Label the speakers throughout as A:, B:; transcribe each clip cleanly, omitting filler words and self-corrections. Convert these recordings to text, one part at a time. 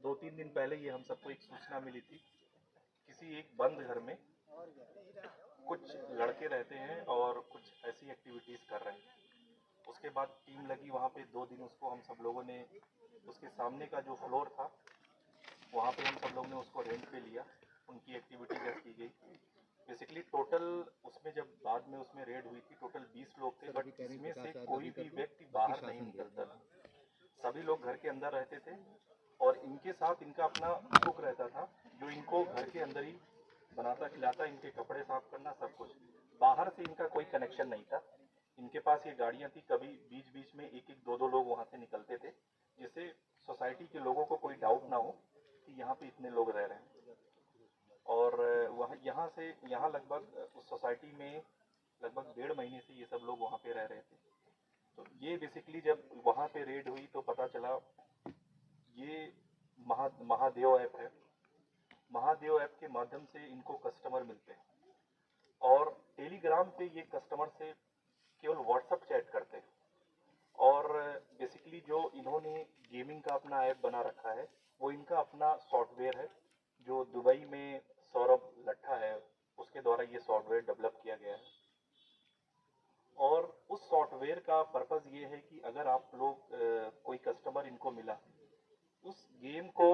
A: 2-3 दिन पहले ये हम सबको एक सूचना मिली थी। किसी एक बंद घर में कुछ लड़के रहते हैं और कुछ ऐसी एक्टिविटीज़ कर रहे हैं। उसके बाद टीम लगी वहाँ पे, 2 दिन उसको हम सब लोगों ने, उसके सामने का जो फ्लोर था वहाँ पे हम सब लोग ने उसको रेंट पे लिया, उनकी एक्टिविटी जब की गई। बेसिकली टोटल उसमें जब बाद में उसमें रेड हुई थी टोटल 20 लोग थे, बट इसमें से कोई भी व्यक्ति बाहर नहीं निकलता था, सभी लोग घर के अंदर रहते थे। और इनके साथ इनका अपना कुक रहता था जो इनको घर के अंदर ही बनाता खिलाता, इनके कपड़े साफ करना सब कुछ। बाहर से इनका कोई कनेक्शन नहीं था। इनके पास ये गाड़ियाँ थी, कभी बीच बीच में एक एक दो दो लोग वहाँ से निकलते थे, जिससे सोसाइटी के लोगों को कोई डाउट ना हो कि यहाँ पे इतने लोग रह रहे हैं। और वहाँ यहाँ से यहाँ लगभग उस सोसाइटी में लगभग 1.5 महीने से ये सब लोग वहाँ पे रह रहे थे। तो ये बेसिकली जब वहाँ पे रेड हुई तो पता चला ये महादेव ऐप है। महादेव ऐप के माध्यम से इनको कस्टमर मिलते हैं और टेलीग्राम पे ये कस्टमर से केवल व्हाट्सएप चैट करते हैं। और बेसिकली जो इन्होंने गेमिंग का अपना ऐप बना रखा है वो इनका अपना सॉफ्टवेयर है जो दुबई में सौरभ लट्ठा है उसके द्वारा ये सॉफ्टवेयर डेवलप किया गया है। और उस सॉफ्टवेयर का पर्पस ये है कि अगर आप लोग कोई कस्टमर इनको मिला, उस गेम को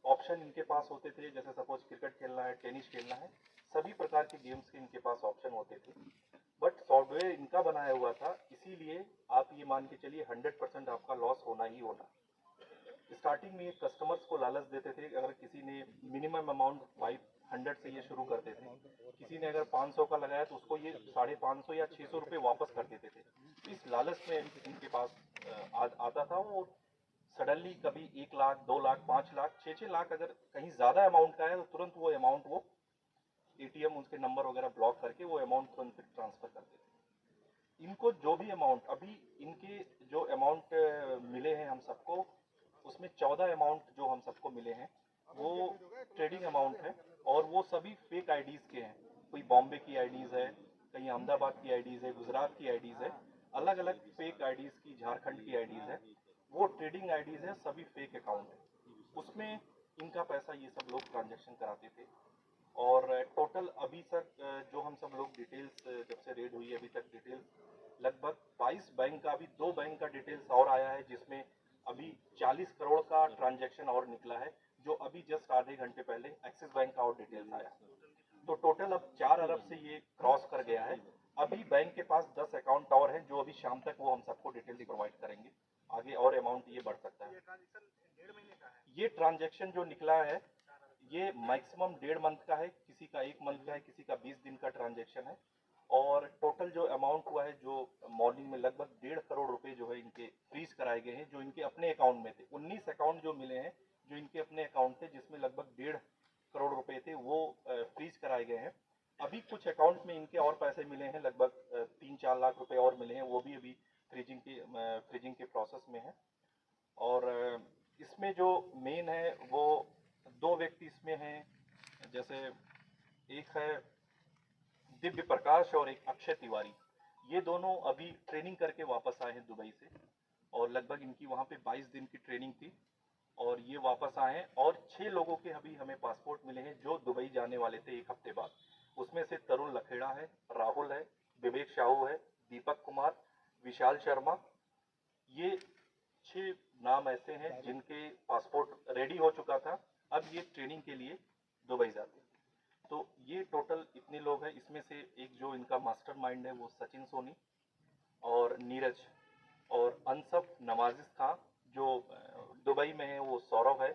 A: ऑप्शन इनके पास होते थे, जैसे सपोज क्रिकेट खेलना है, टेनिस खेलना है, सभी प्रकार के गेम्स के इनके पास ऑप्शन होते थे। बट सॉफ्टवेयर इनका बनाया हुआ था, इसीलिए आप ये मान के चलिए 100% आपका लॉस होना ही होना। स्टार्टिंग में कस्टमर्स को लालच देते थे, अगर किसी ने मिनिमम अमाउंट 500 से ये शुरू करते थे, किसी ने अगर 500 का लगाया तो उसको ये 550 या 600 रुपये वापस कर देते थे। इस लालच में इनके पास आता था वो। सडनली कभी 1 लाख, 2 लाख, 5 लाख, 6 लाख अगर कहीं ज़्यादा अमाउंट का है तो तुरंत वो अमाउंट वो एटीएम उसके नंबर वगैरह ब्लॉक करके वो अमाउंट तुरंत ट्रांसफ़र कर देते। इनको जो भी अमाउंट अभी इनके जो अमाउंट मिले हैं हम सबको, उसमें 14 अमाउंट जो हम सबको मिले हैं वो ट्रेडिंग अमाउंट है और वो सभी फेक आईडीज़ के हैं। कोई बॉम्बे की आईडीज़ है, कहीं अहमदाबाद की आईडीज़ है, गुजरात की आईडीज़ है, अलग अलग फेक आईडीज़ की, झारखंड की आईडीज़ है। वो ट्रेडिंग आईडीज़ है, सभी फेक अकाउंट है, उसमें इनका पैसा ये सब लोग ट्रांजेक्शन कराते थे। और टोटल अभी तक जो हम सब लोग डिटेल्स जब से रेड हुई है अभी तक डिटेल्स लगभग 22 बैंक का, अभी 2 बैंक का डिटेल्स और आया है जिसमें अभी 40 करोड़ का ट्रांजैक्शन और निकला है, जो अभी जस्ट आधे घंटे पहले एक्सिस बैंक का और डिटेल्स आया। तो टोटल अब 4 अरब से ये क्रॉस कर गया है। अभी बैंक के पास 10 अकाउंट और हैं जो अभी शाम तक वो हम सबको डिटेल्स प्रोवाइड करेंगे, आगे और अमाउंट ये बढ़ सकता है। ये ट्रांजैक्शन जो निकला है ये मैक्सिमम 1.5 मंथ का है, किसी का 1 मंथ का है, किसी का 20 दिन का ट्रांजैक्शन है। और टोटल जो अमाउंट हुआ है, जो मॉर्निंग में लगभग 1.5 करोड़ रुपए जो है इनके फ्रीज कराए गए हैं जो इनके अपने अकाउंट में थे। 19 अकाउंट जो मिले हैं जो इनके अपने अकाउंट थे जिसमें लगभग 1.5 करोड़ रुपए थे वो फ्रीज कराए गए हैं। अभी कुछ अकाउंट में इनके और पैसे मिले हैं, लगभग 3-4 लाख रुपए और मिले हैं, वो भी अभी फ्रीजिंग के प्रोसेस में है। और इसमें जो मेन है वो 2 व्यक्ति इसमें हैं, जैसे एक है दिव्य प्रकाश और एक अक्षय तिवारी। ये दोनों अभी ट्रेनिंग करके वापस आए हैं दुबई से और लगभग इनकी वहाँ पे 22 दिन की ट्रेनिंग थी और ये वापस आए हैं। और 6 लोगों के अभी हमें पासपोर्ट मिले हैं जो दुबई जाने वाले थे 1 हफ्ते बाद। उसमें से तरुण लखेड़ा है, राहुल है, विवेक साहू है, दीपक कुमार, विशाल शर्मा। ये 6 नाम ऐसे हैं जिनके पासपोर्ट रेडी हो चुका था, अब ये ट्रेनिंग के लिए दुबई जाते हैं। तो ये टोटल इतने लोग हैं। इसमें से एक जो इनका मास्टरमाइंड है वो सचिन सोनी और नीरज, और अनसफ नवाजिश खां जो दुबई में है वो सौरभ है।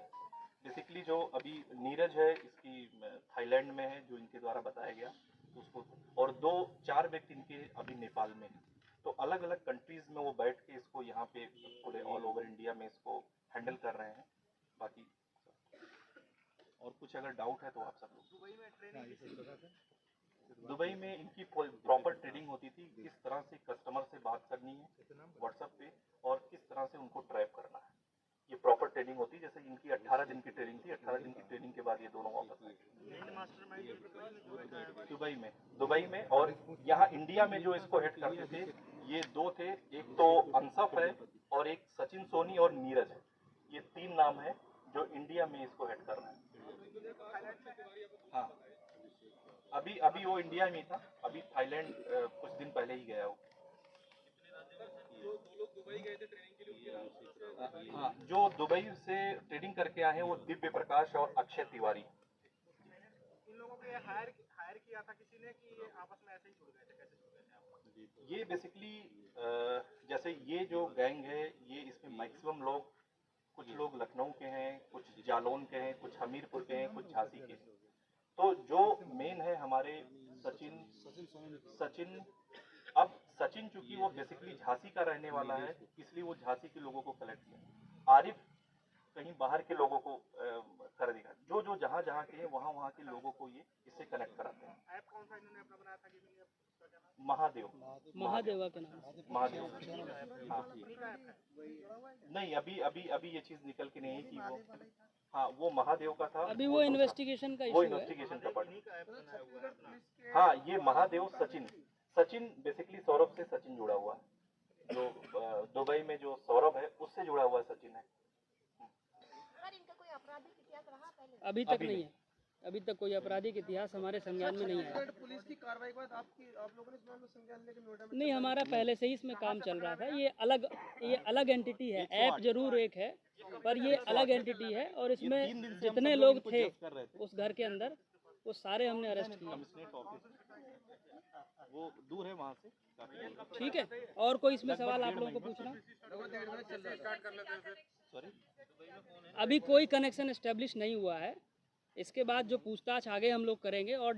A: बेसिकली जो अभी नीरज है इसकी थाईलैंड में है जो इनके द्वारा बताया गया उसको, और 2-4 व्यक्ति इनके अभी नेपाल में है। तो अलग अलग कंट्रीज में वो बैठ के इसको यहाँ पे पूरे ऑल ओवर इंडिया में इसको हैंडल कर रहे हैं। बाकी और कुछ अगर डाउट है तो आप सब लोग। दुबई में इनकी प्रॉपर ट्रेनिंग होती थी, किस तरह से कस्टमर से बात करनी है व्हाट्सएप पे और किस तरह से उनको ट्रैप करना है, ये प्रॉपर ट्रेनिंग होती है। जैसे इनकी 18 दिन की ट्रेनिंग थी, 18 दिन की ट्रेनिंग के बाद ये दोनों वापस आए दुबई में। और यहाँ इंडिया में जो इसको हेड करते थे ये 2 थे, एक तो अनसफ है और एक सचिन सोनी और नीरज है। ये 3 नाम है जो इंडिया में इसको हेड कर रहा है। हाँ, अभी अभी वो इंडिया में था, अभी थाईलैंड कुछ दिन पहले ही गया वो। हाँ, जो दुबई से ट्रेडिंग करके आए हैं वो दिव्य प्रकाश और अक्षय तिवारी।
B: इन लोगों को ये हायर किया था किसी ने कि ये आपस में ऐसे ही जुड़ गए थे, कैसे जुड़ गए थे आप?
A: ये बेसिकली जैसे ये जो गैंग है, ये इसमें मैक्सिमम लोग, कुछ लोग लखनऊ के हैं, कुछ जालौन के हैं, कुछ हमीरपुर के हैं, कुछ झांसी के हैं। तो जो मेन है हमारे सचिन, अब सचिन चूंकि वो बेसिकली झांसी का रहने वाला है, इसलिए वो झांसी के लोगों को कलेक्ट किया। आरिफ कहीं बाहर के लोगों को कर देगा, जो जो जहाँ जहाँ के हैं वहाँ वहाँ के लोगों को ये इससे कनेक्ट कराते हैं।
B: ऐप कौन सा इन्होंने अपना बनाया था गेमिंग ऐप?
A: महादेव,
C: महादेवा के नाम से।
A: महादेव। हाँ,
B: उन्हीं का ऐप है?
A: नहीं, अभी अभी अभी ये चीज निकल के नहीं कि वो, हाँ वो महादेव का था।
C: अभी वो इन्वेस्टिगेशन का
A: वो
C: इशू है।
A: इन्वेस्टिगेशन का पार्ट।
B: उन्हीं का ऐप बनाया हुआ है अपना।
A: हाँ, ये महादेव सचिन बेसिकली सौरभ से सचिन जुड़ा हुआ है, जो दुबई में जो सौरभ है उससे जुड़ा हुआ सचिन है।
D: सर, इनका कोई आपराधिक इतिहास रहा पहले?
C: अभी तक नहीं है, अभी तक कोई आपराधिक इतिहास हमारे संज्ञान में नहीं आया।
B: पुलिस की कार्रवाई के बाद आप लोगों ने इस मामले में संज्ञान लेकर नोएडा में
C: नहीं, हमारा पहले से ही इसमें काम चल रहा था। ये अलग एंटिटी है। ऐप जरूर एक है, पर ये अलग एंटिटी है और इसमें जितने लोग थे उस घर के अंदर वो सारे हमने अरेस्ट किए।
A: कमिश्नरेट ऑफिस वो दूर है वहाँ से काफी।
C: ठीक है, और कोई इसमें सवाल आप लोगों को पूछना?
A: सॉरी,
C: अभी कोई कनेक्शन एस्टेब्लिश नहीं हुआ है। इसके बाद जो पूछताछ आगे हम लोग करेंगे और